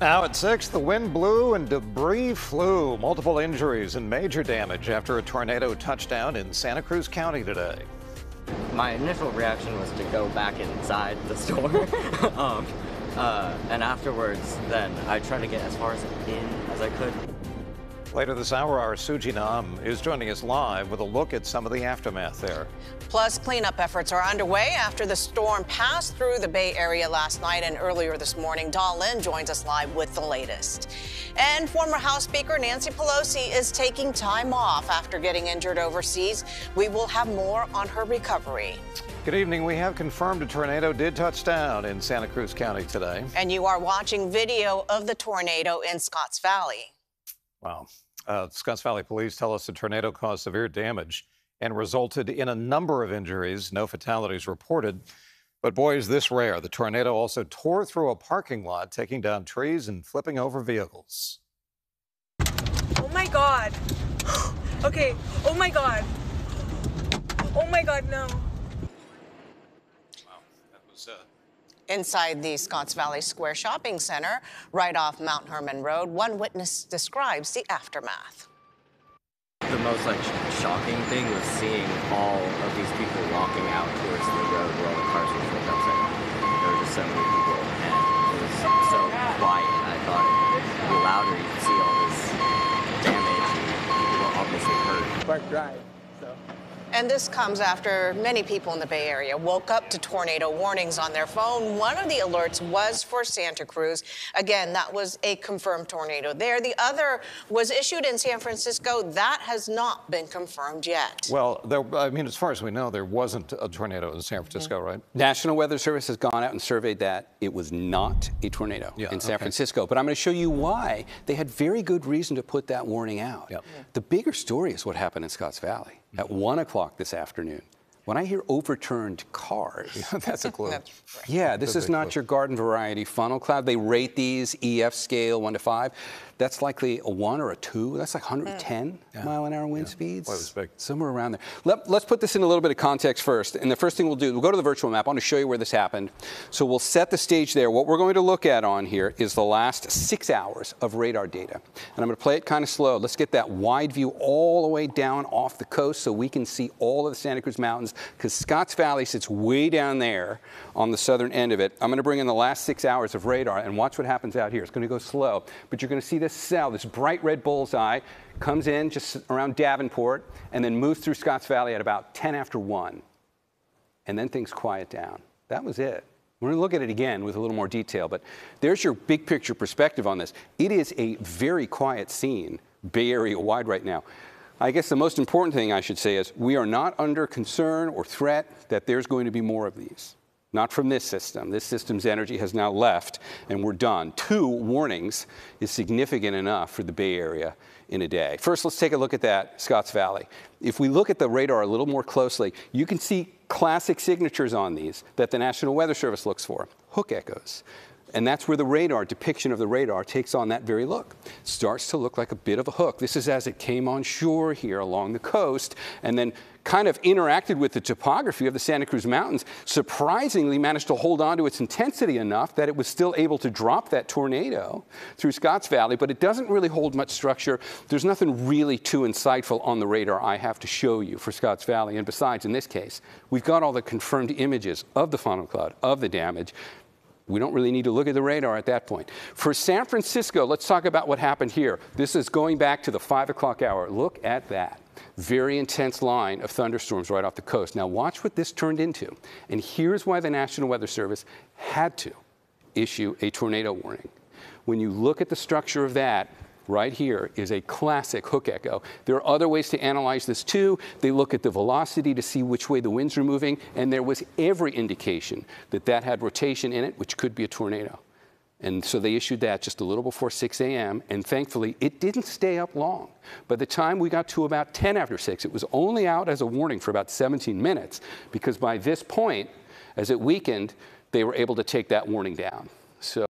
Now at 6, the wind blew and debris flew. Multiple injuries and major damage after a tornado touched down in Santa Cruz County today. My initial reaction was to go back inside the store. And afterwards, then I tried to get as far in as I could. Later this hour, our Suji Nam is joining us live with a look at some of the aftermath there. Plus, cleanup efforts are underway after the storm passed through the Bay Area last night and earlier this morning. Dawn Lin joins us live with the latest. And former House Speaker Nancy Pelosi is taking time off after getting injured overseas. We will have more on her recovery. Good evening. We have confirmed a tornado did touch down in Santa Cruz County today. And you are watching video of the tornado in Scotts Valley. Wow. Scotts Valley police tell us the tornado caused severe damage and resulted in a number of injuries. No fatalities reported. But boy, is this rare. The tornado also tore through a parking lot, taking down trees and flipping over vehicles. Oh my God. Okay. Oh my God. Oh my God, no. Wow. That was Inside the Scotts Valley Square Shopping Center, right off Mount Herman Road, one witness describes the aftermath. The most shocking thing was seeing all of these people walking out towards the road where all the cars were flipped upside down. There were just so many people, and it was so quiet. I thought it would be louder. You could see all this damage, and people were obviously hurt. Park Drive. And this comes after many people in the Bay Area woke up to tornado warnings on their phone. One of the alerts was for Santa Cruz. Again, that was a confirmed tornado there. The other was issued in San Francisco. That has not been confirmed yet. well, I mean, as far as we know, there wasn't a tornado in San Francisco, right? National Weather Service has gone out and surveyed that. It was not a tornado in San Francisco. But I'm going to show you why they had very good reason to put that warning out. Yep. The bigger story is what happened in Scotts Valley at 1 o'clock this afternoon. When I hear overturned cars, That's a clue. yeah, this is not your garden variety funnel cloud. They rate these EF scale 1 to 5. That's likely a 1 or a 2. That's like 110 mile an hour wind speeds. Boy, it was big. Somewhere around there. Let's put this in a little bit of context first. And the first thing we'll do, we'll go to the virtual map. I want to show you where this happened. So we'll set the stage there. What we're going to look at on here is the last 6 hours of radar data. And I'm going to play it kind of slow. Let's get that wide view all the way down off the coast so we can see all of the Santa Cruz Mountains, because Scotts Valley sits way down there on the southern end of it. I'm going to bring in the last 6 hours of radar and watch what happens out here. It's going to go slow, but you're going to see this cell, this bright red bullseye, comes in just around Davenport and then moves through Scotts Valley at about 10 after 1. And then things quiet down. That was it. We're going to look at it again with a little more detail, but there's your big picture perspective on this. It is a very quiet scene, Bay Area wide right now. I guess the most important thing I should say is we are not under concern or threat that there's going to be more of these. Not from this system. This system's energy has now left, and we're done. 2 warnings is significant enough for the Bay Area in a day. First, let's take a look at that Scotts Valley. If we look at the radar a little more closely, you can see classic signatures on these that the National Weather Service looks for. Hook echoes. And that's where the radar, depiction of the radar, takes on that very look. Starts to look like a bit of a hook. This is as it came on shore here along the coast and then kind of interacted with the topography of the Santa Cruz Mountains, surprisingly managed to hold on to its intensity enough that it was still able to drop that tornado through Scotts Valley, but it doesn't really hold much structure. There's nothing really too insightful on the radar I have to show you for Scotts Valley. And besides, in this case, we've got all the confirmed images of the funnel cloud, of the damage. We don't really need to look at the radar at that point. For San Francisco, let's talk about what happened here. This is going back to the 5 o'clock hour. Look at that. Very intense line of thunderstorms right off the coast. Now watch what this turned into. And here's why the National Weather Service had to issue a tornado warning. When you look at the structure of that, right here is a classic hook echo. There are other ways to analyze this too. They look at the velocity to see which way the winds are moving, and there was every indication that that had rotation in it, which could be a tornado. And so they issued that just a little before 6 a.m., and thankfully it didn't stay up long. By the time we got to about 10 after 6, it was only out as a warning for about 17 minutes, because by this point, as it weakened, they were able to take that warning down. So